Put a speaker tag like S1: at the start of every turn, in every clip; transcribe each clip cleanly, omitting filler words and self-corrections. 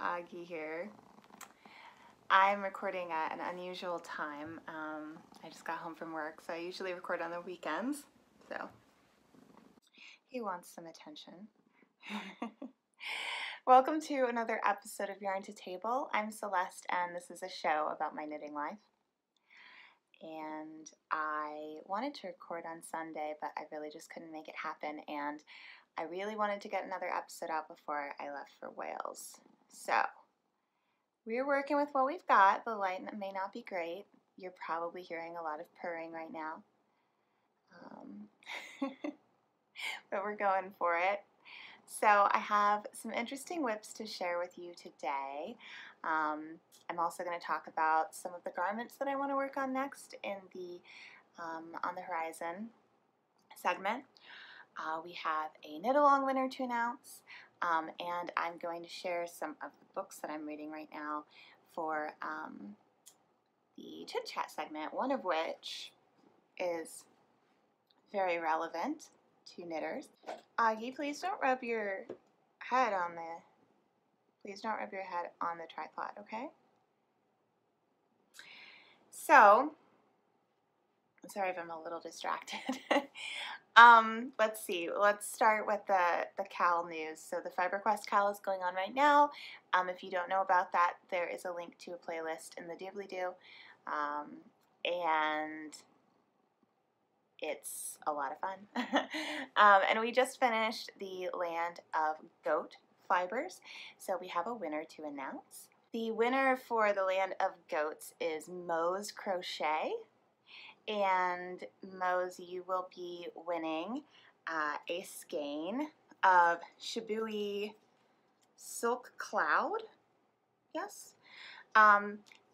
S1: Aggie here. I'm recording at an unusual time. I just got home from work, so I usually record on the weekends. So he wants some attention. Welcome to another episode of Yarn to Table. I'm Celeste, and this is a show about my knitting life. And I wanted to record on Sunday, but I really just couldn't make it happen. And I really wanted to get another episode out before I left for Wales. So we're working with what we've got. The light may not be great. You're probably hearing a lot of purring right now. But we're going for it. So I have some interesting whips to share with you today. I'm also going to talk about some of the garments that I want to work on next in the On the Horizon segment. We have a knit-along winner to announce, and I'm going to share some of the books that I'm reading right now for the Chitchat segment, one of which is very relevant to knitters. Aggie, please don't rub your head on the tripod, okay? So, I'm sorry if I'm a little distracted. Let's see. Let's start with the Cowl news. So the FiberQuest Cowl is going on right now. If you don't know about that, there is a link to a playlist in the doobly-doo. And it's a lot of fun. And we just finished the Land of Goat Fibers, so we have a winner to announce. The winner for the Land of Goats is Moe's Crochet. And Moe's, you will be winning a skein of Shibui Silk Cloud. Yes.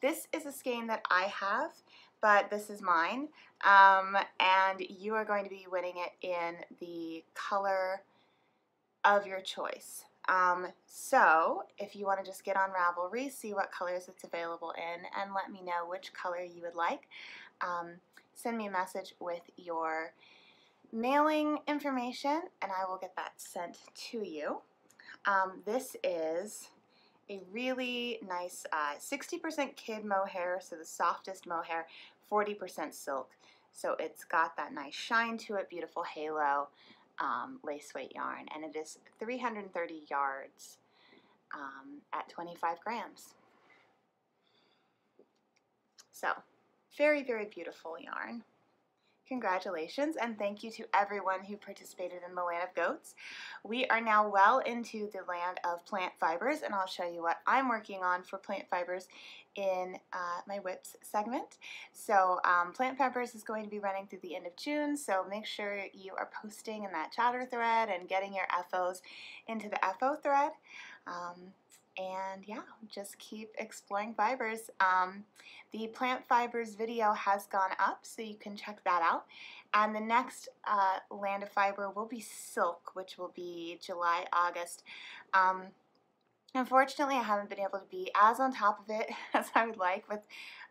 S1: This is a skein that I have, but this is mine. And you are going to be winning it in the color of your choice. So if you want to just get on Ravelry, see what colors it's available in, and let me know which color you would like. Send me a message with your mailing information, and I will get that sent to you. This is a really nice 60% kid mohair, so the softest mohair, 40% silk. So it's got that nice shine to it, beautiful halo, lace weight yarn, and it is 330 yards at 25 grams. So, very, very beautiful yarn. Congratulations, and thank you to everyone who participated in the Land of Goats. We are now well into the land of plant fibers, and I'll show you what I'm working on for plant fibers in my whips segment. So plant fibers is going to be running through the end of June, so make sure you are posting in that chatter thread and getting your FOs into the FO thread. And yeah, just keep exploring fibers. The plant fibers video has gone up, so you can check that out. And the next Land of Fiber will be silk, which will be July, August. Unfortunately, I haven't been able to be as on top of it as I would like with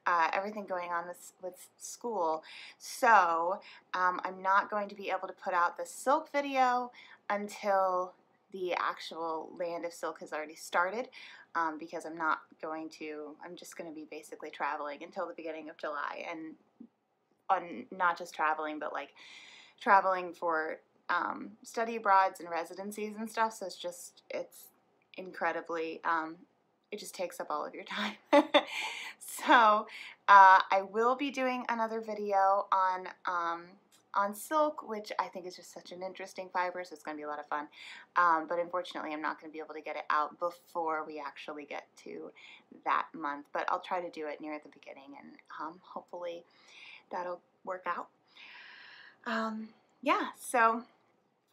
S1: everything going on with school. So I'm not going to be able to put out the silk video until the actual Land of Silk has already started, because I'm just going to be basically traveling until the beginning of July, and not just traveling, but like traveling for study abroads and residencies and stuff, so it's incredibly, it just takes up all of your time. So I will be doing another video on silk, which I think is just such an interesting fiber, so it's going to be a lot of fun. But unfortunately, I'm not going to be able to get it out before we actually get to that month. But I'll try to do it near the beginning, and hopefully that'll work out. Yeah, so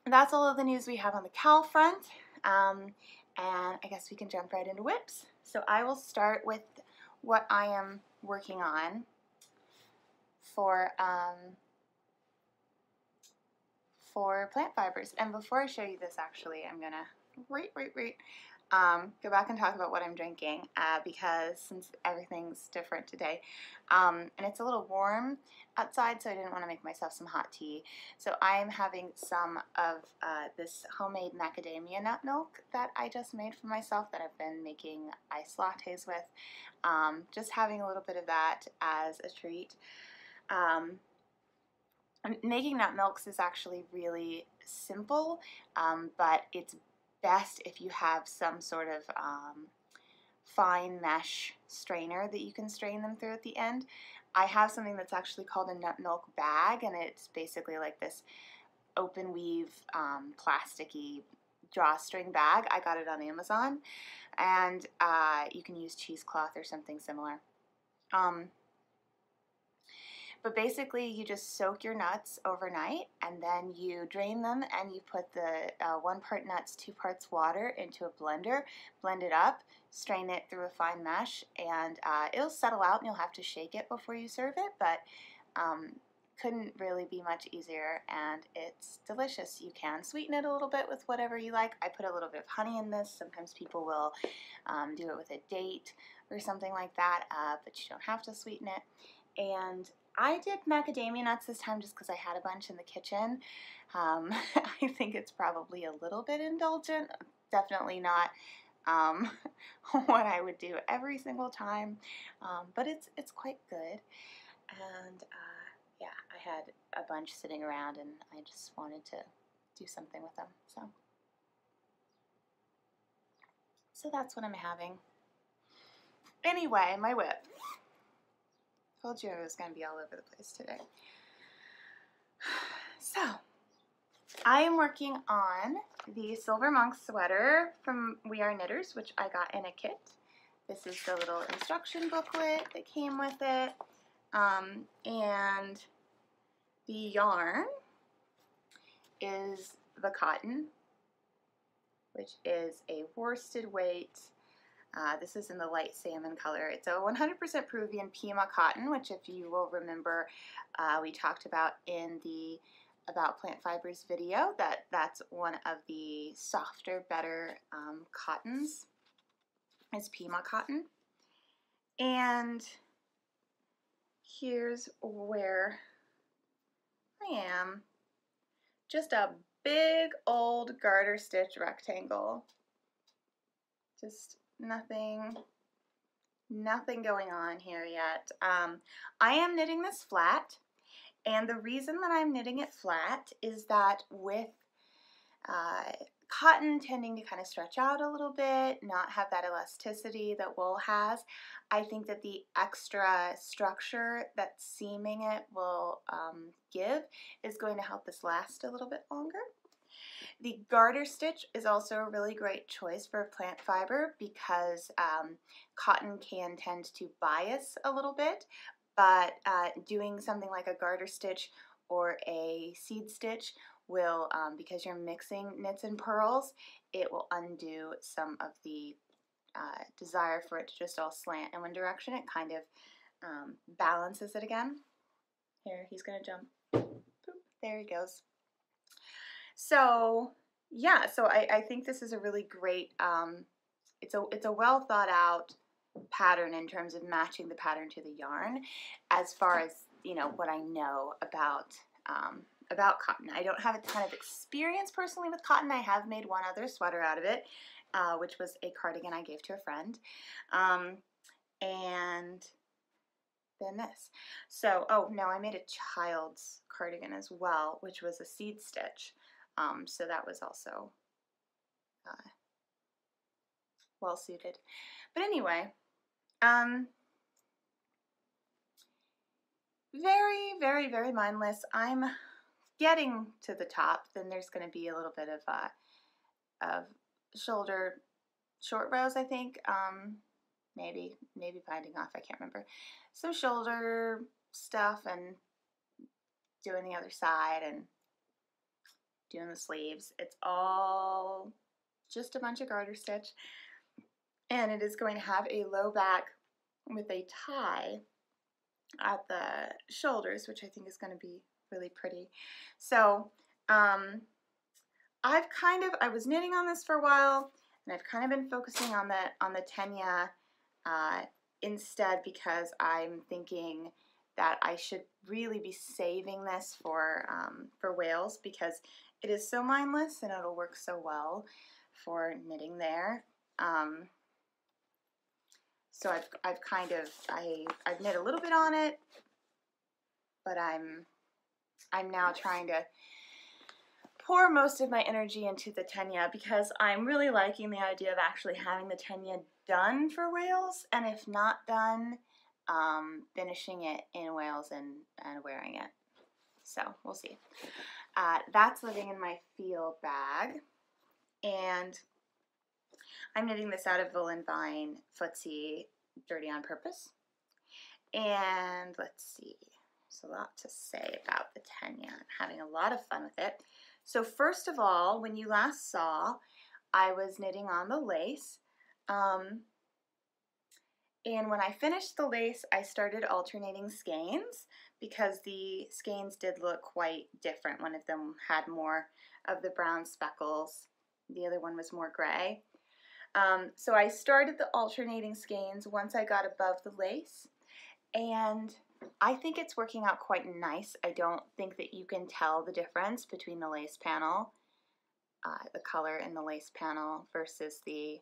S1: that's all of the news we have on the Cowl front. And I guess we can jump right into whips. So I will start with what I am working on for plant fibers. And before I show you this, actually, I'm gonna go back and talk about what I'm drinking because since everything's different today, and it's a little warm outside, so I didn't want to make myself some hot tea. So I'm having some of this homemade macadamia nut milk that I just made for myself that I've been making iced lattes with. Just having a little bit of that as a treat. Making nut milks is actually really simple, but it's best if you have some sort of fine mesh strainer that you can strain them through at the end. I have something that's actually called a nut milk bag, and it's basically like this open weave plasticky drawstring bag. I got it on Amazon, and you can use cheesecloth or something similar. But basically, you just soak your nuts overnight, and then you drain them, and you put the 1 part nuts, 2 parts water into a blender, blend it up, strain it through a fine mesh, and it'll settle out, and you'll have to shake it before you serve it, but couldn't really be much easier, and it's delicious. You can sweeten it a little bit with whatever you like. I put a little bit of honey in this. Sometimes people will do it with a date or something like that, but you don't have to sweeten it. And I did macadamia nuts this time just because I had a bunch in the kitchen. I think it's probably a little bit indulgent. Definitely not what I would do every single time, but it's quite good. And yeah, I had a bunch sitting around, and I just wanted to do something with them. So that's what I'm having. Anyway, my whip. Told you I was going to be all over the place today. So, I am working on the Silver Monk sweater from We Are Knitters, which I got in a kit. This is the little instruction booklet that came with it. And the yarn is the cotton, which is a worsted weight. This is in the light salmon color. It's a 100% Peruvian Pima cotton, which, if you will remember, we talked about in the About Plant Fibers video, that's one of the softer, better cottons, is Pima cotton. And here's where I am. Just a big old garter stitch rectangle. Just nothing going on here yet. I am knitting this flat, and the reason that I'm knitting it flat is that with cotton tending to kind of stretch out a little bit, not have that elasticity that wool has, I think that the extra structure that seaming it will give is going to help this last a little bit longer. The garter stitch is also a really great choice for plant fiber because cotton can tend to bias a little bit, but doing something like a garter stitch or a seed stitch will, because you're mixing knits and purls, it will undo some of the desire for it to just all slant in one direction. It kind of balances it again. Here, he's going to jump. Boop, there he goes. So yeah, so I think this is a really great, it's a well thought out pattern in terms of matching the pattern to the yarn. As far as, you know, what I know about cotton, I don't have a ton of experience personally with cotton. I have made one other sweater out of it, which was a cardigan I gave to a friend, and then this. So, oh no, I made a child's cardigan as well, which was a seed stitch. So that was also well suited. But anyway, very, very, very mindless. I'm getting to the top. Then there's going to be a little bit of shoulder short rows, I think. Maybe binding off. I can't remember. Some shoulder stuff and doing the other side and doing the sleeves. It's all just a bunch of garter stitch, and it is going to have a low back with a tie at the shoulders, which I think is going to be really pretty. So I was knitting on this for a while, And I've kind of been focusing on the tenya instead, because I'm thinking that I should really be saving this for whales, because it is so mindless and it'll work so well for knitting there. So I've kind of I've knit a little bit on it, but I'm now trying to pour most of my energy into the tenya, because I'm really liking the idea of actually having the tenya done for whales, and if not done, finishing it in whales and wearing it. So we'll see. That's living in my field bag, and I'm knitting this out of Wool and Vine Footsie Dirty on Purpose. And let's see, there's a lot to say about the tenya. I'm having a lot of fun with it. So first of all, when you last saw, I was knitting on the lace. And when I finished the lace, I started alternating skeins, because the skeins did look quite different. One of them had more of the brown speckles. The other one was more gray. So I started the alternating skeins once I got above the lace, and I think it's working out quite nice. I don't think that you can tell the difference between the lace panel, the color in the lace panel versus the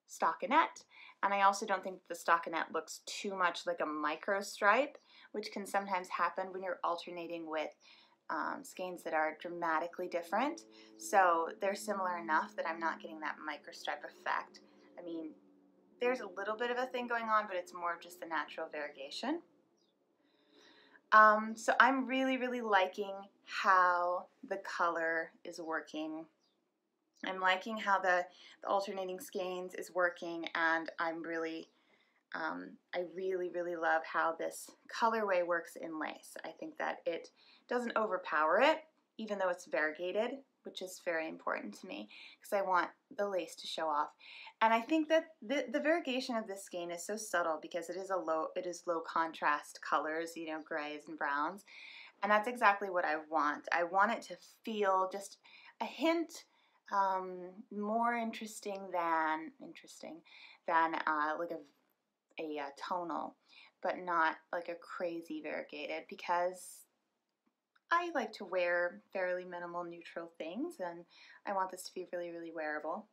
S1: stockinette. And I also don't think the stockinette looks too much like a micro stripe, which can sometimes happen when you're alternating with skeins that are dramatically different. So they're similar enough that I'm not getting that micro stripe effect. I mean, there's a little bit of a thing going on, but it's more of just the natural variegation. So I'm really, really liking how the color is working. I'm liking how the alternating skeins is working, and I'm really, I really, really love how this colorway works in lace. I think that it doesn't overpower it, even though it's variegated, which is very important to me, because I want the lace to show off. And I think that the variegation of this skein is so subtle, because it is low contrast colors, you know, grays and browns, and that's exactly what I want. I want it to feel just a hint more interesting than like a tonal, but not like a crazy variegated, because I like to wear fairly minimal neutral things, and I want this to be really, really wearable.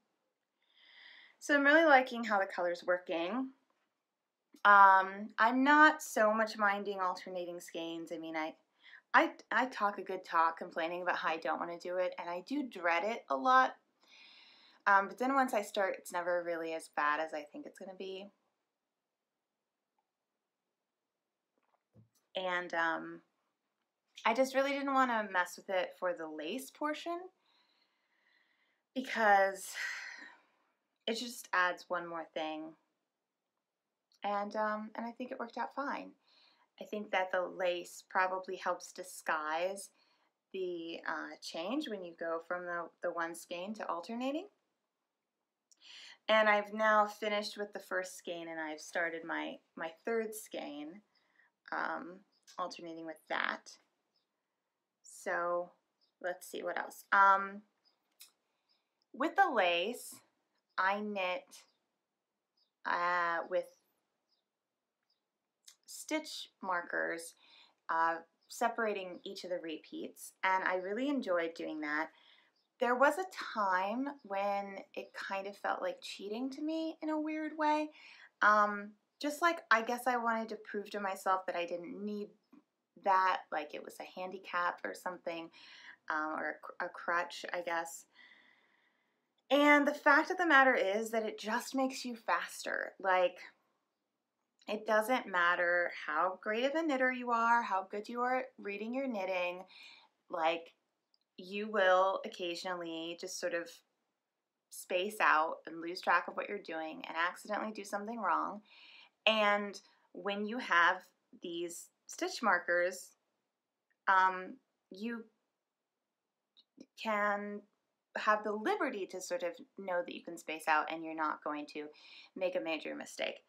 S1: So I'm really liking how the color's working. I'm not so much minding alternating skeins. I mean, I talk a good talk complaining about how I don't want to do it, and I do dread it a lot. But then once I start, it's never really as bad as I think it's going to be. And I just really didn't want to mess with it for the lace portion, because it just adds one more thing. And I think it worked out fine. I think that the lace probably helps disguise the change when you go from the one skein to alternating. And I've now finished with the first skein, and I've started my third skein, alternating with that. So let's see what else. With the lace, I knit with stitch markers, separating each of the repeats, and I really enjoyed doing that. There was a time when it kind of felt like cheating to me in a weird way. Just like, I guess I wanted to prove to myself that I didn't need that, like it was a handicap or something, or a crutch, I guess. And the fact of the matter is that it just makes you faster. Like, it doesn't matter how great of a knitter you are, how good you are at reading your knitting, like, you will occasionally just sort of space out and lose track of what you're doing and accidentally do something wrong. And when you have these stitch markers, you can have the liberty to sort of know that you can space out and you're not going to make a major mistake.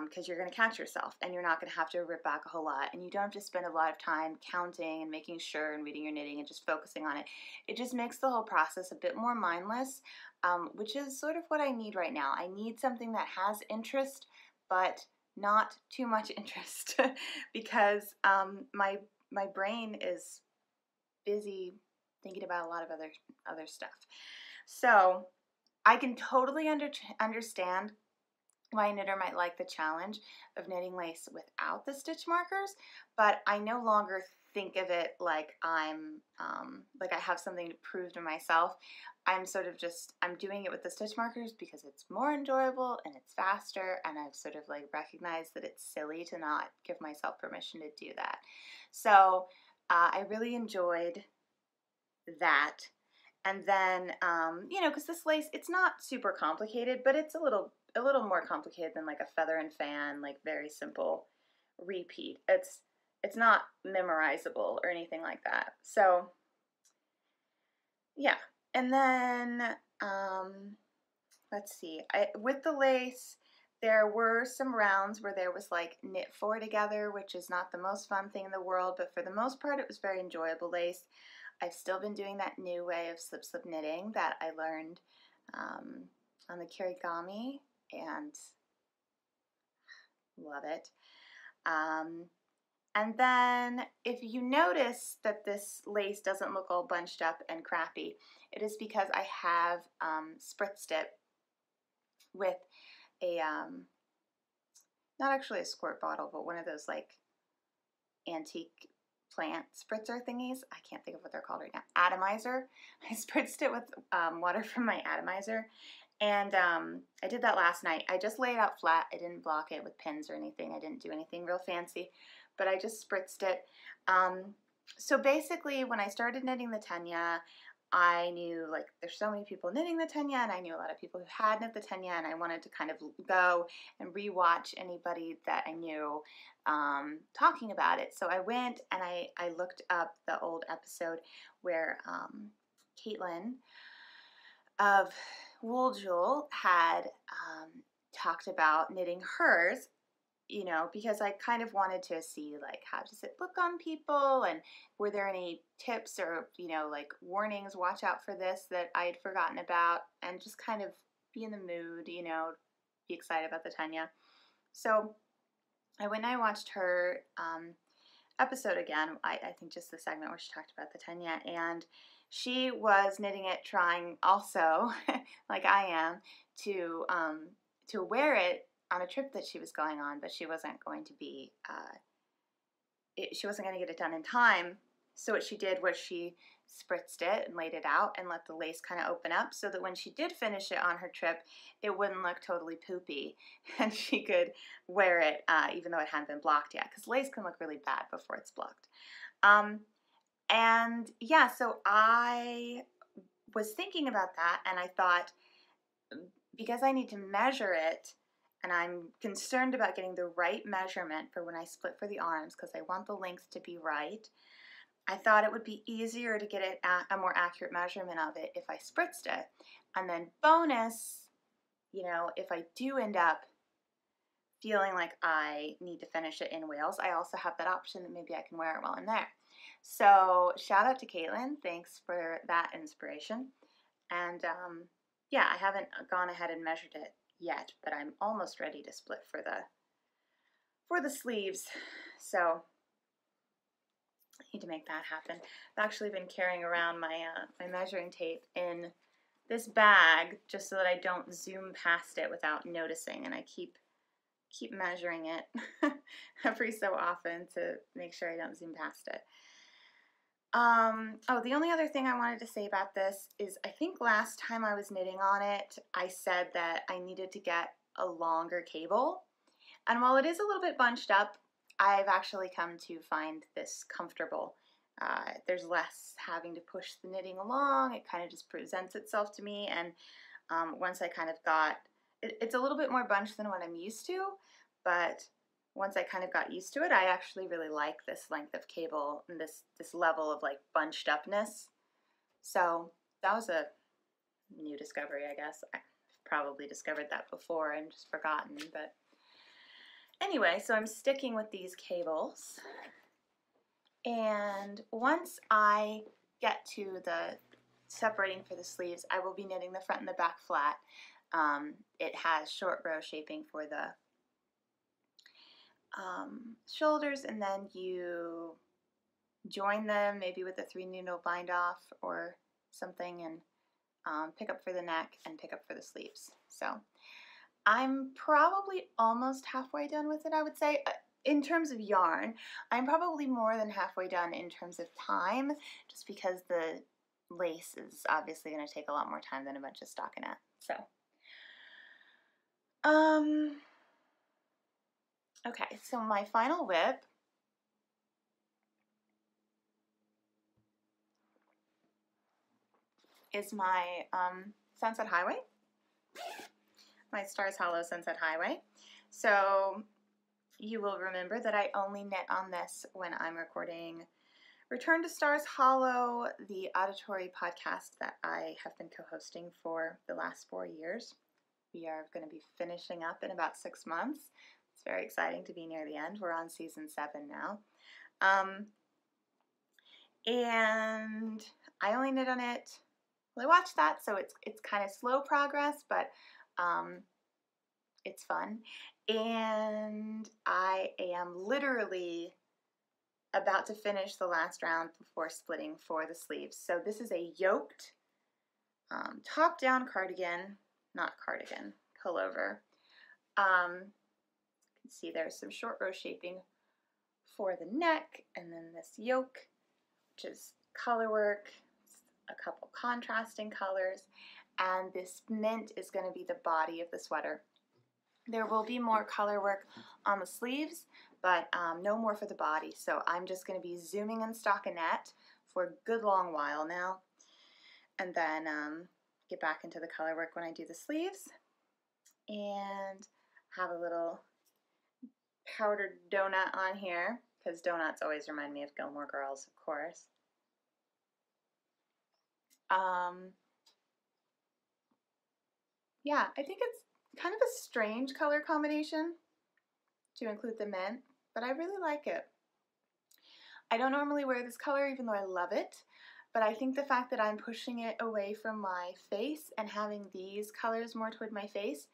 S1: because you're going to catch yourself and you're not going to have to rip back a whole lot, and you don't have to spend a lot of time counting and making sure and reading your knitting and just focusing on it. It just makes the whole process a bit more mindless, which is sort of what I need right now. I need something that has interest, but not too much interest because my brain is busy thinking about a lot of other stuff. So I can totally understand why a knitter might like the challenge of knitting lace without the stitch markers, but I no longer think of it like I'm like I have something to prove to myself. I'm doing it with the stitch markers because it's more enjoyable and it's faster, and I've sort of like recognized that it's silly to not give myself permission to do that. So I really enjoyed that. And then, you know, because this lace, it's not super complicated, but it's a little more complicated than like a feather and fan, like very simple repeat. It's not memorizable or anything like that. So, yeah. And then, let's see. With the lace, there were some rounds where there was like knit 4 together, which is not the most fun thing in the world, but for the most part, it was very enjoyable lace. I've still been doing that new way of slip knitting that I learned on the Kirigami, and love it. And then if you notice that this lace doesn't look all bunched up and crappy, it is because I have spritzed it with a, not actually a squirt bottle, but one of those like antique plant spritzer thingies. I can't think of what they're called right now. Atomizer. I spritzed it with water from my atomizer, and I did that last night. I just laid it out flat. I didn't block it with pins or anything. I didn't do anything real fancy, but I just spritzed it. So basically, when I started knitting the Tenya, I knew like there's so many people knitting the Tenya, and I knew a lot of people who had knit the Tenya, and I wanted to kind of go and rewatch anybody that I knew talking about it. So I went and I looked up the old episode where Caitlin of Wool Jewel had talked about knitting hers, you know, because I kind of wanted to see like how does it look on people, and were there any tips or, you know, like warnings, watch out for this, that I had forgotten about, and just kind of be in the mood, you know, be excited about the Tenya. So I went and I watched her episode again, I think just the segment where she talked about the Tenya, and she was knitting it, trying also, like I am, to wear it on a trip that she was going on, but she wasn't going to be, she wasn't going to get it done in time. So what she did was she spritzed it and laid it out and let the lace kind of open up so that when she did finish it on her trip, it wouldn't look totally poopy, and she could wear it even though it hadn't been blocked yet, because lace can look really bad before it's blocked. And yeah, so I was thinking about that, and I thought, because I need to measure it, and I'm concerned about getting the right measurement for when I split for the arms, because I want the length to be right, I thought it would be easier to get it a more accurate measurement of it if I spritzed it. And then bonus, you know, if I do end up feeling like I need to finish it in Wales, I also have that option that maybe I can wear it while I'm there. So shout out to Caitlin. Thanks for that inspiration. And yeah, I haven't gone ahead and measured it yet, but I'm almost ready to split for the sleeves. So I need to make that happen. I've actually been carrying around my my measuring tape in this bag just so that I don't zoom past it without noticing, and I keep measuring it every so often to make sure I don't zoom past it. Oh, the only other thing I wanted to say about this is I think last time I was knitting on it, I said that I needed to get a longer cable. And while it is a little bit bunched up, I've actually come to find this comfortable. There's less having to push the knitting along. It kind of just presents itself to me. And once I kind of got, it's a little bit more bunched than what I'm used to, but once I kind of got used to it, I actually really like this length of cable and this level of like bunched upness. So that was a new discovery, I guess. I've probably discovered that before and just forgotten, but Anyway, so I'm sticking with these cables, and once I get to the separating for the sleeves, I will be knitting the front and the back flat. It has short row shaping for the shoulders, and then you join them maybe with a 3 needle bind off or something, and pick up for the neck and pick up for the sleeves. So I'm probably almost halfway done with it, I would say. In terms of yarn, I'm probably more than halfway done in terms of time, just because the lace is obviously going to take a lot more time than a bunch of stockinette. So, okay, so my final whip is my Sunset Highway, my Stars Hollow Sunset Highway. So you will remember that I only knit on this when I'm recording Return to Stars Hollow, the auditory podcast that I have been co-hosting for the last 4 years. We are going to be finishing up in about 6 months. It's very exciting to be near the end. We're on season 7 now. And I only knit on it, well, I watched that, so it's kind of slow progress, but it's fun. And I am literally about to finish the last round before splitting for the sleeves. So this is a yoked top-down cardigan, not cardigan, pullover. You can see there's some short row shaping for the neck, and then this yoke, which is color work, a couple contrasting colors, and this mint is going to be the body of the sweater. There will be more color work on the sleeves, but no more for the body. So I'm just going to be zooming in stockinette for a good long while now, and then get back into the color work when I do the sleeves, and have a little powdered donut on here, because donuts always remind me of Gilmore Girls, of course. Yeah, I think it's kind of a strange color combination to include the mint, but I really like it. I don't normally wear this color, even though I love it, but I think the fact that I'm pushing it away from my face and having these colors more toward my face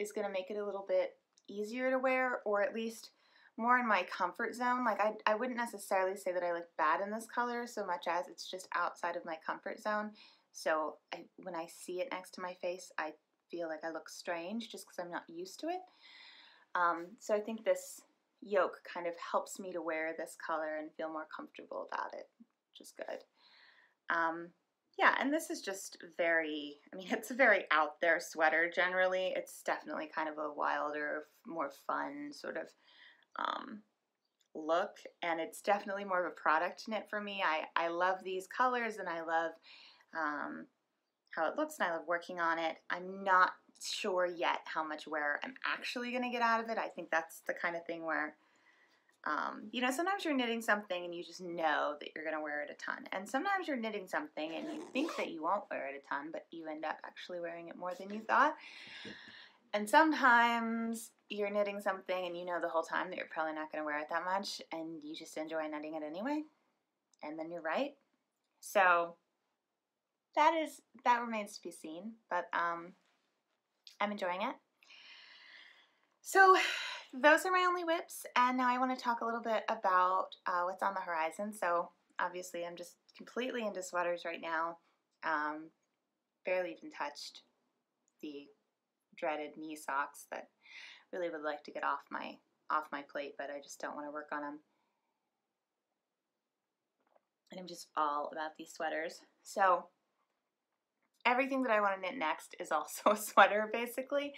S1: is going to make it a little bit easier to wear, or at least more in my comfort zone. Like, I wouldn't necessarily say that I look bad in this color so much as it's just outside of my comfort zone. So when I see it next to my face, I feel like I look strange just because I'm not used to it. So I think this yoke kind of helps me to wear this color and feel more comfortable about it, which is good. Yeah, and this is just very, I mean, it's a very out there sweater generally. It's definitely kind of a wilder, more fun sort of look, and it's definitely more of a product knit for me. I love these colors, and I love how it looks, and I love working on it. I'm not sure yet how much wear I'm actually going to get out of it. I think that's the kind of thing where, you know, sometimes you're knitting something and you just know that you're going to wear it a ton. And sometimes you're knitting something and you think that you won't wear it a ton, but you end up actually wearing it more than you thought. And sometimes you're knitting something and you know the whole time that you're probably not going to wear it that much, and you just enjoy knitting it anyway. And then you're right. So that remains to be seen, but I'm enjoying it. So those are my only whips, and now I want to talk a little bit about what's on the horizon. So obviously I'm just completely into sweaters right now. Barely even touched the dreaded knee socks that really would like to get off my plate, but I just don't want to work on them. And I'm just all about these sweaters. So everything that I want to knit next is also a sweater, basically.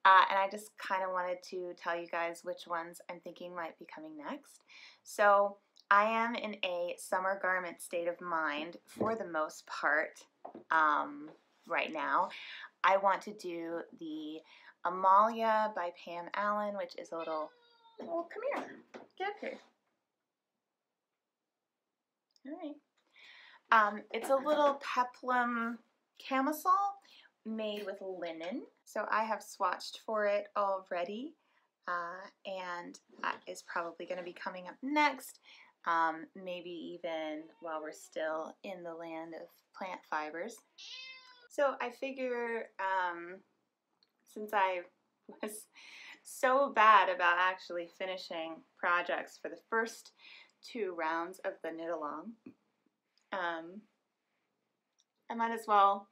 S1: And I just kind of wanted to tell you guys which ones I'm thinking might be coming next. So I am in a summer garment state of mind for the most part right now. I want to do the Amalia by Pam Allen, which is a little, oh, come here, get up here. All right. It's a little peplum camisole made with linen. So I have swatched for it already. and that is probably going to be coming up next, maybe even while we're still in the land of plant fibers. So I figure since I was so bad about actually finishing projects for the first 2 rounds of the knit along, I might as well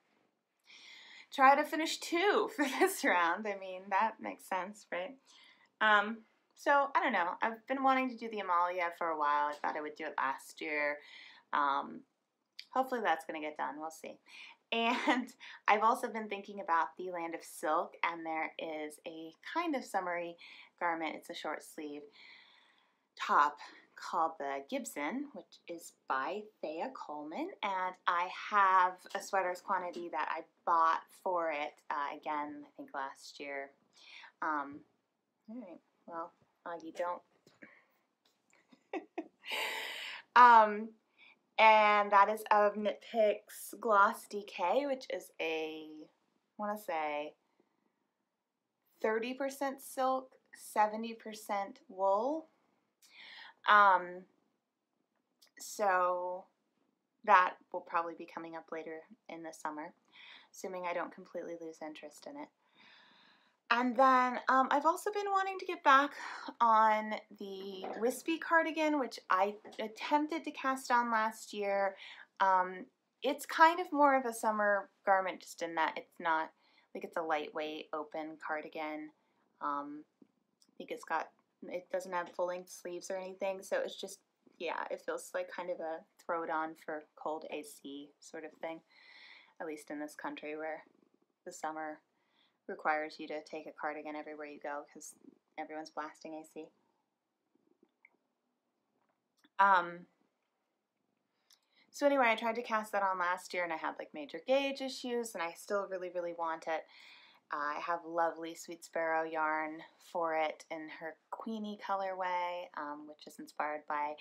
S1: try to finish 2 for this round. I mean, that makes sense, right? So I don't know. I've been wanting to do the Amalia for a while. I thought I would do it last year. Hopefully that's going to get done. We'll see. And I've also been thinking about the Land of Silk, and there is a kind of summery garment. It's a short sleeve top called the Gibson, which is by Thea Coleman, and I have a sweaters quantity that I bought for it, again, I think last year. All right, well, you don't. And that is of Knit Picks Gloss DK, which is I want to say 30% silk, 70% wool. So that will probably be coming up later in the summer, assuming I don't completely lose interest in it. And then I've also been wanting to get back on the wispy cardigan, which I attempted to cast on last year. It's kind of more of a summer garment, just in that it's not, like, it's a lightweight open cardigan. I think it doesn't have full-length sleeves or anything, so it's just, yeah, it feels like kind of a throw it on for cold AC sort of thing, at least in this country where the summer requires you to take a cardigan everywhere you go because everyone's blasting AC. So anyway, I tried to cast that on last year and I had like major gauge issues, and I still really, really want it. I have lovely Sweet Sparrow yarn for it in her Queenie colorway, which is inspired by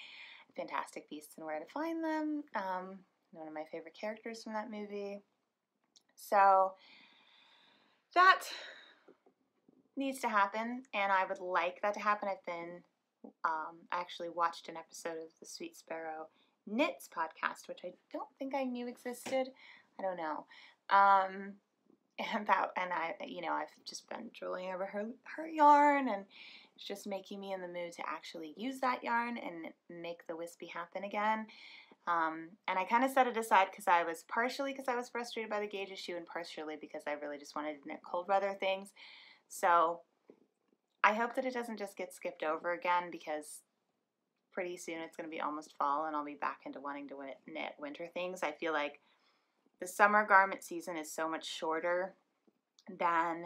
S1: Fantastic Beasts and Where to Find Them, one of my favorite characters from that movie. So that needs to happen, and I would like that to happen. I actually watched an episode of the Sweet Sparrow Knits podcast, which I don't think I knew existed. I don't know. And I've just been drooling over her yarn, and it's just making me in the mood to actually use that yarn and make the wispy happen again. And I kind of set it aside partially because I was frustrated by the gauge issue, and partially because I really just wanted to knit cold weather things. So I hope that it doesn't just get skipped over again, because pretty soon it's going to be almost fall and I'll be back into wanting to knit winter things. I feel like the summer garment season is so much shorter than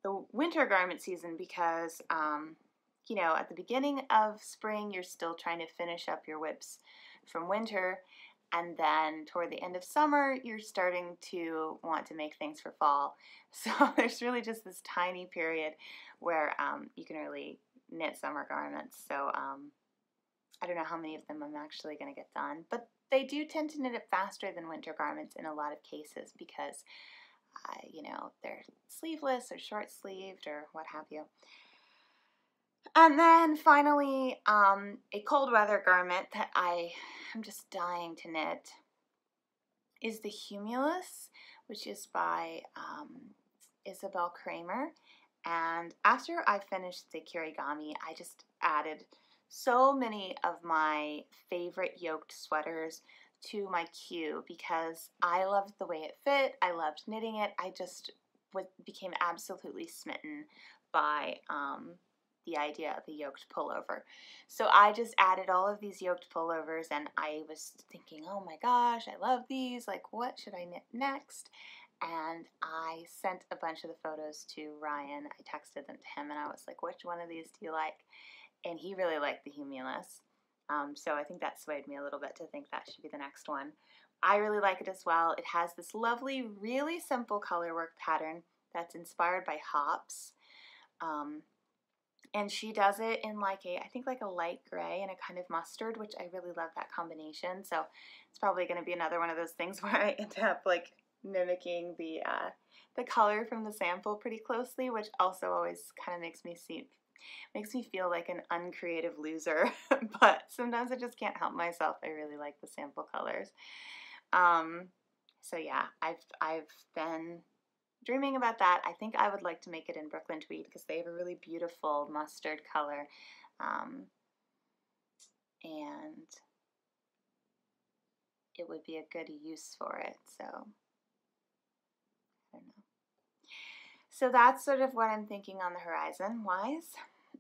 S1: the winter garment season because, at the beginning of spring, you're still trying to finish up your whips from winter, and then toward the end of summer, you're starting to want to make things for fall. So there's really just this tiny period where you can really knit summer garments. So I don't know how many of them I'm actually going to get done, but they do tend to knit it faster than winter garments in a lot of cases because, they're sleeveless or short-sleeved or what have you. And then finally, a cold weather garment that I am just dying to knit is the Humerus, which is by Isabel Kramer. And after I finished the Kirigami, I just added so many of my favorite yoked sweaters to my queue because I loved the way it fit. I loved knitting it. I just became absolutely smitten by the idea of a yoked pullover. So I just added all of these yoked pullovers, and I was thinking, oh my gosh, I love these. Like, what should I knit next? And I sent a bunch of the photos to Ryan. I texted them to him, and I was like, which one of these do you like? And he really liked the Humerus. So I think that swayed me a little bit to think that should be the next one. I really like it as well. It has this lovely, really simple color work pattern that's inspired by hops. And she does it in I think a light gray and a kind of mustard, which I really love that combination. So it's probably going to be another one of those things where I end up mimicking the color from the sample pretty closely, which also always kind of makes me feel like an uncreative loser. But sometimes I just can't help myself. I really like the sample colors. So yeah, I've been dreaming about that. I think I would like to make it in Brooklyn Tweed because they have a really beautiful mustard color, and it would be a good use for it. So I don't know. So that's sort of what I'm thinking on the horizon wise.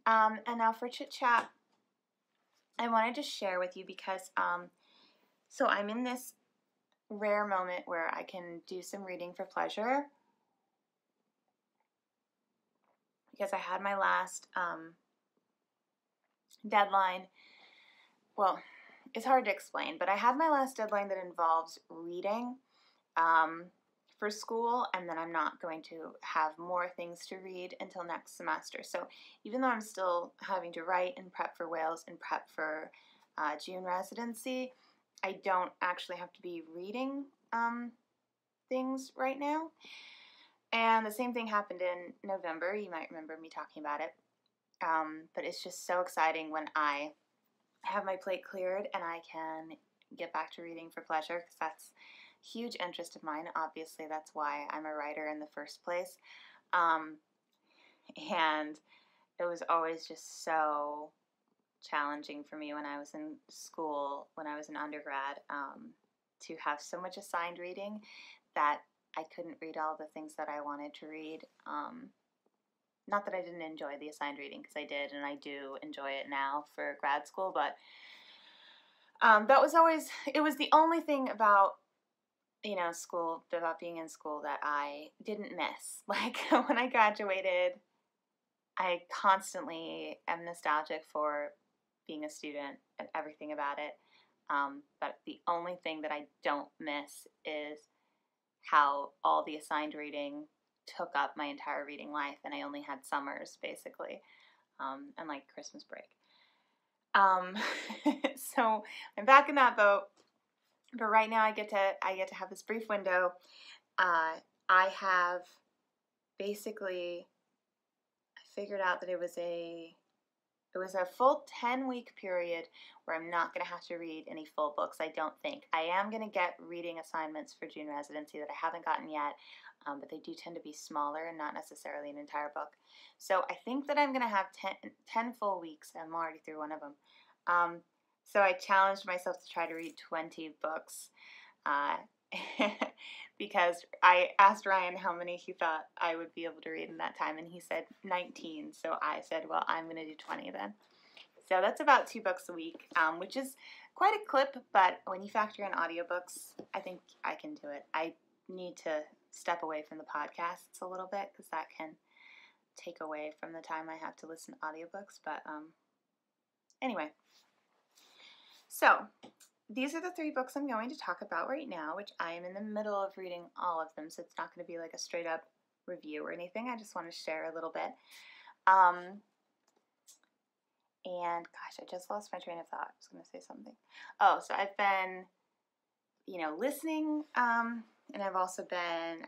S1: And now for Chit Chat, I wanted to share with you because so I'm in this rare moment where I can do some reading for pleasure, because I had my last deadline. Well, it's hard to explain, but I had my last deadline that involves reading for school, and then I'm not going to have more things to read until next semester. So even though I'm still having to write and prep for Wales and prep for June residency, I don't actually have to be reading things right now. And the same thing happened in November. You might remember me talking about it. But it's just so exciting when I have my plate cleared and I can get back to reading for pleasure, because that's a huge interest of mine. Obviously, that's why I'm a writer in the first place. And it was always just so challenging for me when I was in school, when I was in undergrad, to have so much assigned reading that I couldn't read all the things that I wanted to read. Not that I didn't enjoy the assigned reading, because I did, and I do enjoy it now for grad school, but that was always, it was the only thing about, school, about being in school, that I didn't miss. Like, when I graduated, I constantly am nostalgic for being a student and everything about it. But the only thing that I don't miss is how all the assigned reading took up my entire reading life, and I only had summers basically, and like Christmas break. So I'm back in that boat, but right now I get to have this brief window. I have basically figured out that it was a full 10-week period where I'm not going to have to read any full books, I don't think. I am going to get reading assignments for June residency that I haven't gotten yet, but they do tend to be smaller and not necessarily an entire book. So I think that I'm going to have 10 full weeks. I'm already through one of them. So I challenged myself to try to read 20 books, because I asked Ryan how many he thought I would be able to read in that time, and he said 19. So I said, well, I'm going to do 20 then. So that's about 2 books a week, which is quite a clip, but when you factor in audiobooks, I think I can do it. I need to step away from the podcasts a little bit, because that can take away from the time I have to listen to audiobooks. But anyway, so these are the 3 books I'm going to talk about right now, which I am in the middle of reading all of them, so it's not going to be like a straight up review or anything. I just want to share a little bit. And gosh, I just lost my train of thought. I was going to say something. Oh, so I've been, listening, and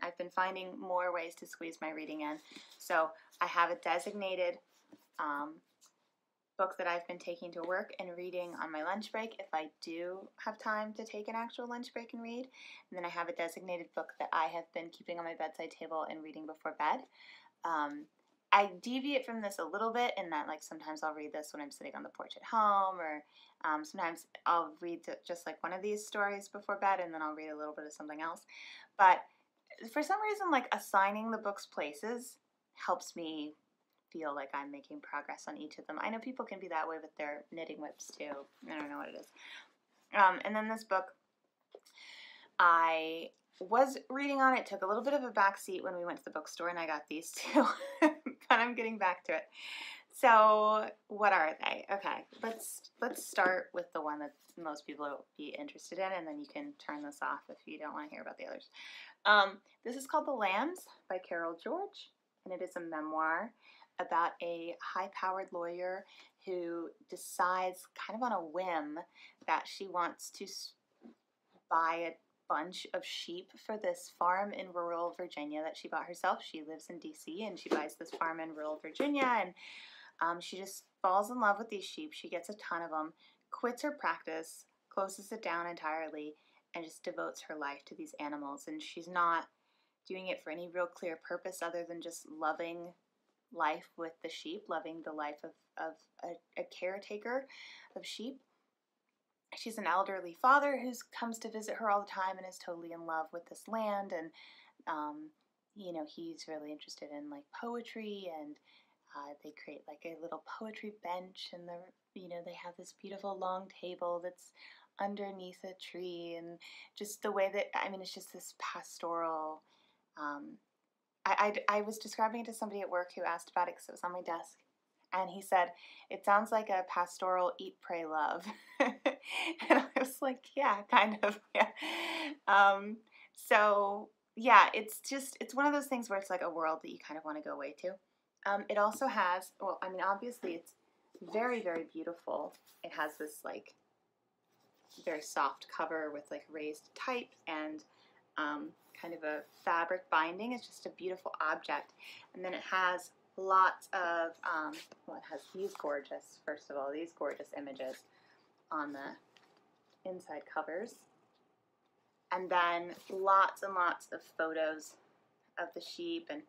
S1: I've been finding more ways to squeeze my reading in. So I have a designated book that I've been taking to work and reading on my lunch break if I do have time to take an actual lunch break and read. And then I have a designated book that I have been keeping on my bedside table and reading before bed. I deviate from this a little bit in that, like, sometimes I'll read this when I'm sitting on the porch at home, or sometimes I'll read just like one of these stories before bed, and then I'll read a little bit of something else. But for some reason, like, assigning the books places helps me feel like I'm making progress on each of them. I know people can be that way with their knitting whips too. I don't know what it is. And then this book, I was reading on. It took a little bit of a backseat when we went to the bookstore, and I got these two, but I'm getting back to it. So what are they? Okay, let's start with the one that most people will be interested in, and then you can turn this off if you don't want to hear about the others. This is called The Lambs by Carol George, and it is a memoir about a high-powered lawyer who decides kind of on a whim that she wants to buy bunch of sheep for this farm in rural Virginia that she bought herself. She lives in DC and she buys this farm in rural Virginia, and she just falls in love with these sheep. She gets a ton of them, quits her practice, closes it down entirely, and just devotes her life to these animals. And she's not doing it for any real clear purpose other than just loving life with the sheep, loving the life of a caretaker of sheep. She's an elderly father who comes to visit her all the time and is totally in love with this land. And, you know, he's really interested in like poetry, and they create like a little poetry bench, and you know, they have this beautiful long table that's underneath a tree, and just the way that, I mean, it's just this pastoral. I was describing it to somebody at work who asked about it because it was on my desk, and he said, it sounds like a pastoral eat, pray, love. And I was like, yeah, kind of, yeah. So yeah, it's one of those things where it's like a world that you kind of want to go away to. It also has, well, I mean, obviously it's very, very beautiful. It has this like very soft cover with like raised type and kind of a fabric binding. It's just a beautiful object. And then it has lots of, well, it has these gorgeous, first of all, these gorgeous images on the inside covers. And then lots and lots of photos of the sheep and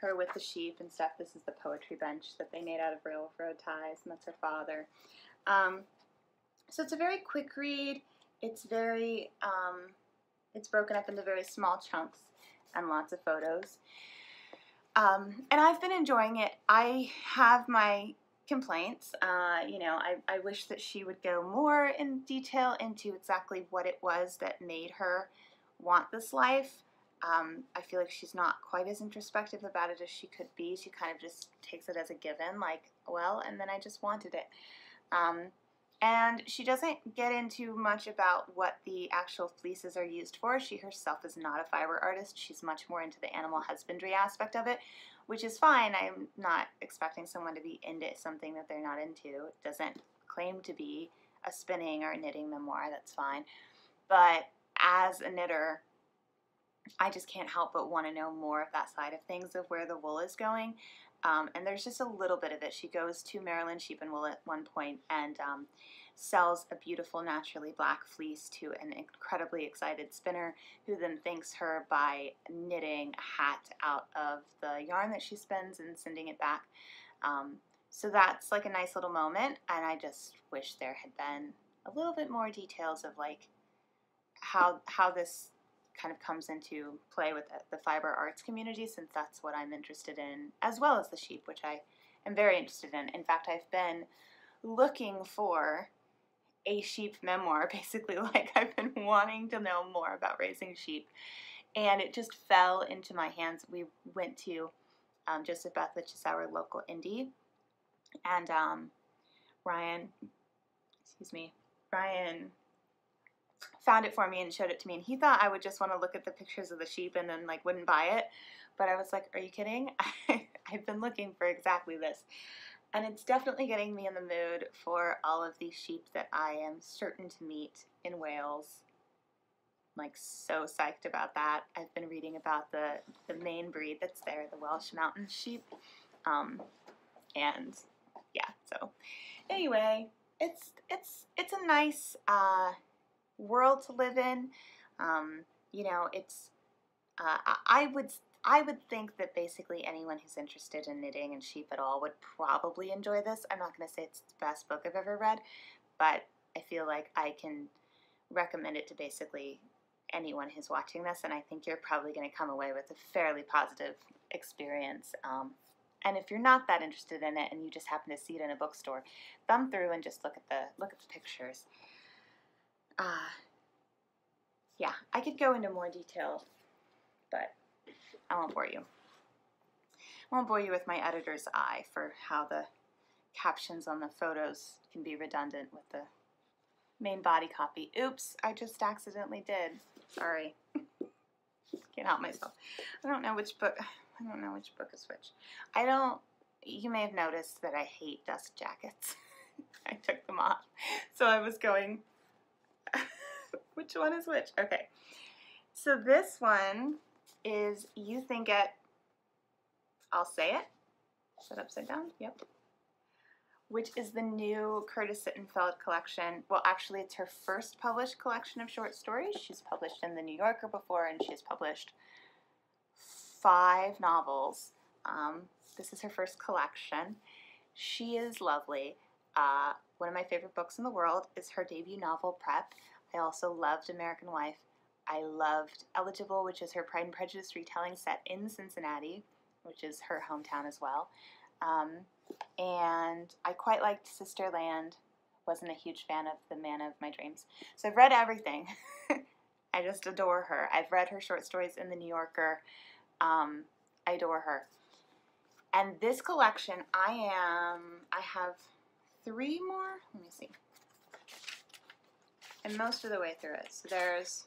S1: her with the sheep and stuff. This is the poetry bench that they made out of railroad ties, and that's her father. So it's a very quick read. It's very, it's broken up into very small chunks and lots of photos. And I've been enjoying it. I have my complaints. You know, I wish that she would go more in detail into exactly what it was that made her want this life. I feel like she's not quite as introspective about it as she could be. She kind of just takes it as a given, like, well, and then I just wanted it. And she doesn't get into much about what the actual fleeces are used for. She herself is not a fiber artist. She's much more into the animal husbandry aspect of it, which is fine. I'm not expecting someone to be into something that they're not into. It doesn't claim to be a spinning or a knitting memoir. That's fine. But as a knitter, I just can't help but want to know more of that side of things, of where the wool is going. And there's just a little bit of it. She goes to Maryland Sheep and Wool at one point and sells a beautiful naturally black fleece to an incredibly excited spinner, who then thanks her by knitting a hat out of the yarn that she spins and sending it back. So that's like a nice little moment, and I just wish there had been a little bit more details of like how this kind of comes into play with the fiber arts community, since that's what I'm interested in, as well as the sheep, which I am very interested in. In fact, I've been looking for a sheep memoir, basically. Like, I've been wanting to know more about raising sheep, and it just fell into my hands. We went to Joseph Beth, which is our local indie, and Ryan found it for me and showed it to me, and he thought I would just want to look at the pictures of the sheep and then like wouldn't buy it. But I was like, are you kidding? I've been looking for exactly this. And it's definitely getting me in the mood for all of these sheep that I am certain to meet in Wales. I'm like so psyched about that. I've been reading about the main breed that's there, the Welsh mountain sheep. And yeah, so anyway, it's a nice world to live in. You know, it's I would think that basically anyone who's interested in knitting and sheep at all would probably enjoy this. I'm not going to say it's the best book I've ever read, but I feel like I can recommend it to basically anyone who's watching this, and I think you're probably going to come away with a fairly positive experience. And if you're not that interested in it and you just happen to see it in a bookstore, thumb through and just look at the pictures. Yeah, I could go into more detail, but I won't bore you. I won't bore you with my editor's eye for how the captions on the photos can be redundant with the main body copy. Oops, I just accidentally did. Sorry. Can't help myself. I don't know which book is which. You may have noticed that I hate dust jackets. I took them off. So I was going, which one is which? Okay. So this one is You Think It, I'll Say It. Is that upside down? Yep. Which is the new Curtis Sittenfeld collection. Well, actually, it's her first published collection of short stories. She's published in the New Yorker before, and she's published 5 novels. This is her first collection. She is lovely. One of my favorite books in the world is her debut novel, Prep. I also loved American Wife. I loved Eligible, which is her Pride and Prejudice retelling set in Cincinnati, which is her hometown as well. And I quite liked Sisterland. Wasn't a huge fan of The Man of My Dreams. So I've read everything. I just adore her. I've read her short stories in the New Yorker. I adore her. And this collection, I have 3 more. Let me see. I'm most of the way through it. So there's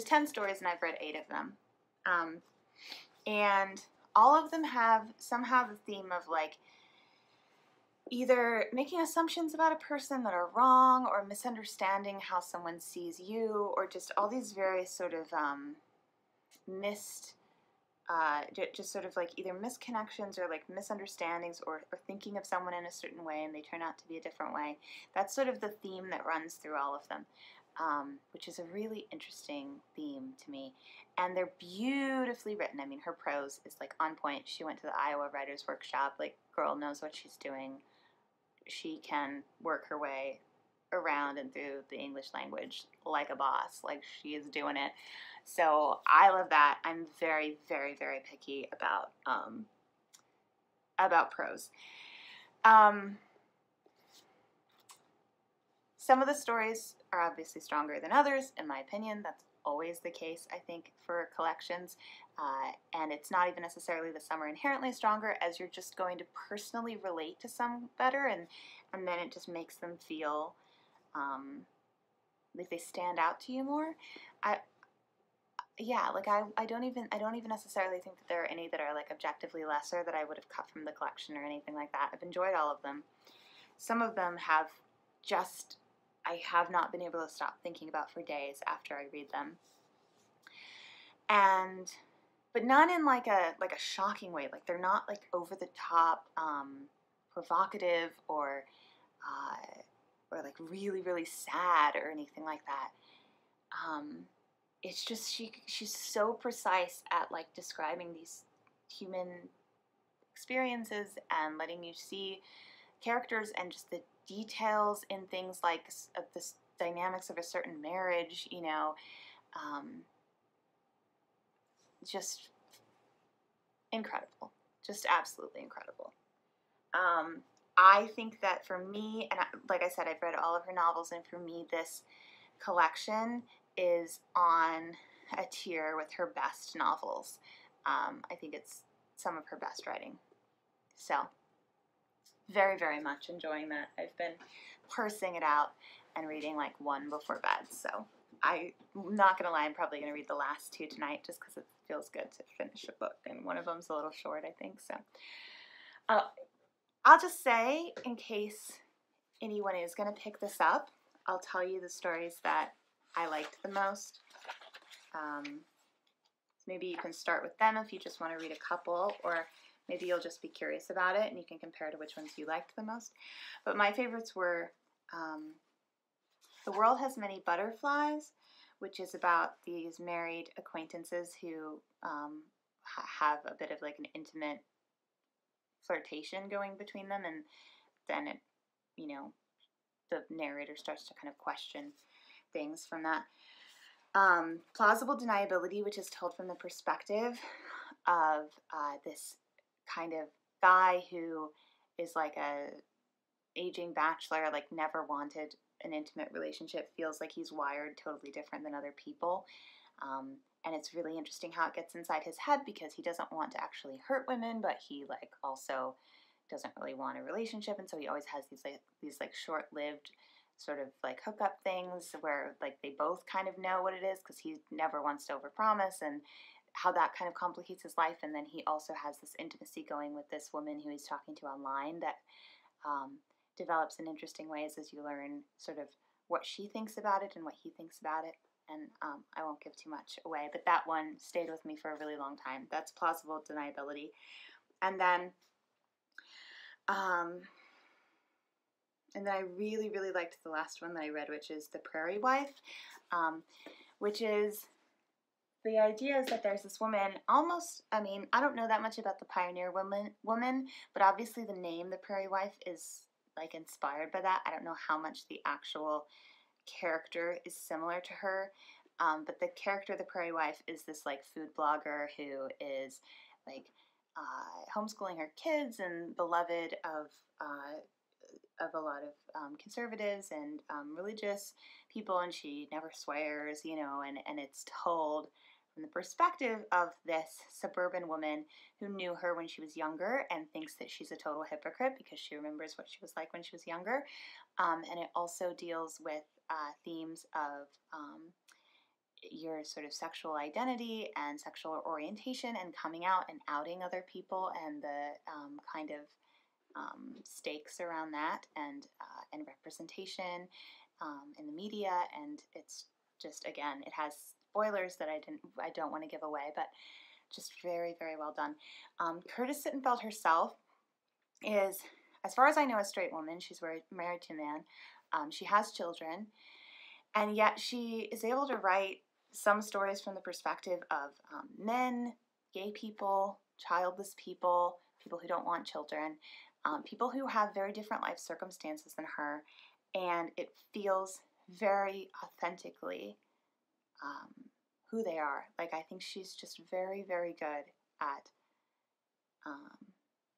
S1: 10 stories, and I've read 8 of them. And all of them have somehow the theme of like either making assumptions about a person that are wrong, or misunderstanding how someone sees you, or just all these various sort of just sort of like either misconnections or like misunderstandings, or thinking of someone in a certain way and they turn out to be a different way. That's sort of the theme that runs through all of them, which is a really interesting theme to me. And they're beautifully written. I mean, her prose is like on point. She went to the Iowa Writers Workshop. Like, girl knows what she's doing. She can work her way around and through the English language like a boss. Like, she is doing it. So I love that. I'm very, very, very picky about prose. Some of the stories are obviously stronger than others, in my opinion. That's always the case, I think, for collections. And it's not even necessarily that some are inherently stronger, as you're just going to personally relate to some better, and then it just makes them feel like they stand out to you more. I don't even necessarily think that there are any that are like objectively lesser that I would have cut from the collection or anything like that. I've enjoyed all of them. Some of them I have not been able to stop thinking about for days after I read them. But none in like a shocking way. Like, they're not like over the top provocative or like really, really sad or anything like that. It's just she's so precise at like describing these human experiences and letting you see characters and just the details in things like of the dynamics of a certain marriage, you know, just incredible, just absolutely incredible. I think that for me, and like I said, I've read all of her novels, and for me, this collection is on a tier with her best novels. I think it's some of her best writing. So, very, very much enjoying that. I've been parsing it out and reading like one before bed. So, I'm not going to lie, I'm probably going to read the last 2 tonight just because it feels good to finish a book. And one of them's a little short, I think. So, I'll just say, in case anyone is going to pick this up, I'll tell you the stories that I liked the most. Maybe you can start with them if you just want to read a couple, or maybe you'll just be curious about it and you can compare to which ones you liked the most. But my favorites were The World Has Many Butterflies, which is about these married acquaintances who have a bit of like an intimate flirtation going between them, and then it, you know, the narrator starts to kind of question things from that. Plausible Deniability, which is told from the perspective of this kind of guy who is like a aging bachelor, like never wanted an intimate relationship, feels like he's wired totally different than other people. And it's really interesting how it gets inside his head, because he doesn't want to actually hurt women, but he like also doesn't really want a relationship, and so he always has these short-lived sort of like hookup things where like they both kind of know what it is, because he never wants to overpromise, and how that kind of complicates his life. And then he also has this intimacy going with this woman who he's talking to online that develops in interesting ways as you learn sort of what she thinks about it and what he thinks about it. And I won't give too much away, but that one stayed with me for a really long time. That's Plausible Deniability. And then I really, really liked the last one that I read, which is The Prairie Wife, which is, the idea is that there's this woman, almost, I mean, I don't know that much about the pioneer woman, but obviously the name, The Prairie Wife, is like inspired by that. I don't know how much the actual character is similar to her, but the character, the Prairie Wife, is this like food blogger who is like homeschooling her kids and beloved of a lot of conservatives and religious people, and she never swears, you know, and it's told from the perspective of this suburban woman who knew her when she was younger and thinks that she's a total hypocrite because she remembers what she was like when she was younger. And it also deals with themes of your sort of sexual identity and sexual orientation and coming out and outing other people and the kind of stakes around that and representation in the media. And it's just, again, it has spoilers that I don't want to give away, but just very, very well done. Curtis Sittenfeld herself is, as far as I know, a straight woman. She's married to a man. She has children, and yet she is able to write some stories from the perspective of men, gay people, childless people, people who don't want children, people who have very different life circumstances than her, and it feels very authentically who they are. Like, I think she's just very, very good at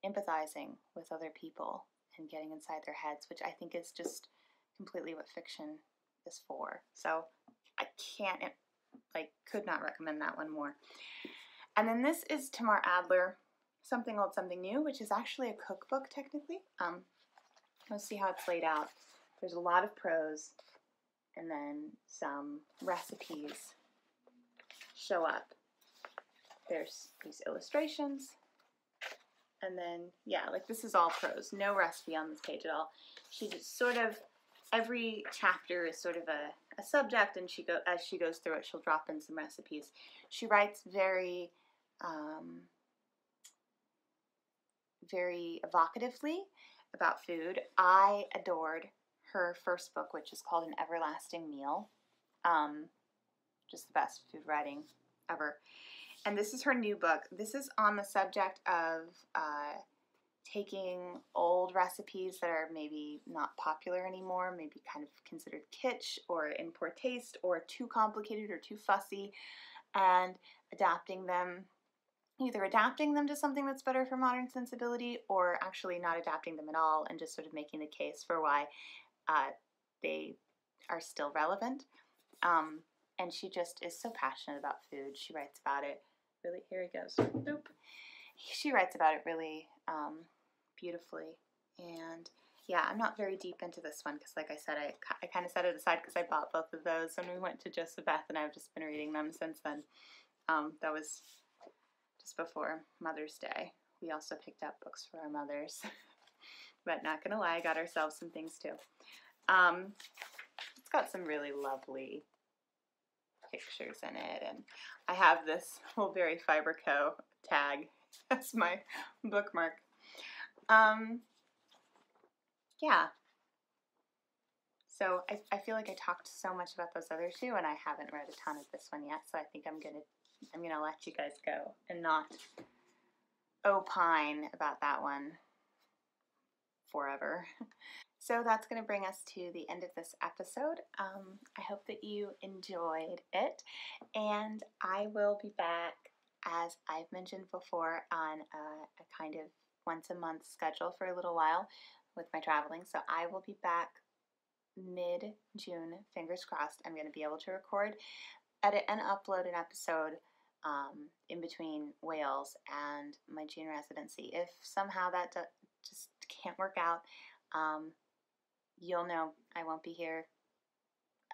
S1: empathizing with other people and getting inside their heads, which I think is just completely what fiction is for. So I could not recommend that one more. And then this is Tamar Adler, Something Old, Something New, which is actually a cookbook technically. Let's see how it's laid out. There's a lot of prose, and then some recipes show up. There's these illustrations, and then, yeah, like this is all prose. No recipe on this page at all. She just sort of, every chapter is sort of a subject, and as she goes through it, she'll drop in some recipes. She writes very, very evocatively about food. I adored her first book, which is called An Everlasting Meal. Just the best food writing ever. And this is her new book. This is on the subject of taking old recipes that are maybe not popular anymore, maybe kind of considered kitsch or in poor taste or too complicated or too fussy, and adapting them, either adapting them to something that's better for modern sensibility or actually not adapting them at all and just sort of making the case for why they are still relevant. And she just is so passionate about food. She writes about it really, here he goes, boop. She writes about it really beautifully. And yeah, I'm not very deep into this one because, like I said, I kind of set it aside because I bought both of those when we went to Joseph Beth, and I've just been reading them since then. That was just before Mother's Day. We also picked up books for our mothers. But not gonna lie, I got ourselves some things too. It's got some really lovely pictures in it, and I have this Mulberry Fiber Co. tag as my bookmark. Yeah. So I feel like I talked so much about those other two, and I haven't read a ton of this one yet, so I think I'm gonna let you guys go and not opine about that one forever. So that's going to bring us to the end of this episode. I hope that you enjoyed it, and I will be back, as I've mentioned before, on a kind of once a month schedule for a little while with my traveling. So I will be back mid-June, fingers crossed. I'm going to be able to record, edit, and upload an episode in between Wales and my June residency. If somehow that just can't work out, you'll know I won't be here.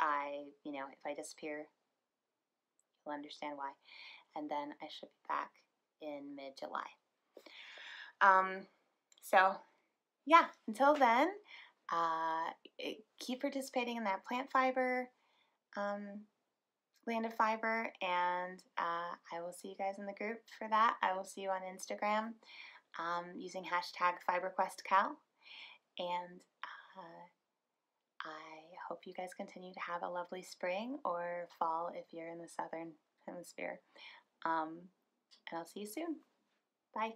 S1: If I disappear, you'll understand why. And then I should be back in mid-July. So, yeah, until then, keep participating in that plant fiber, Land of Fiber, and I will see you guys in the group for that. I will see you on Instagram using hashtag FiberQuestCal, and I hope you guys continue to have a lovely spring or fall if you're in the southern hemisphere. And I'll see you soon. Bye.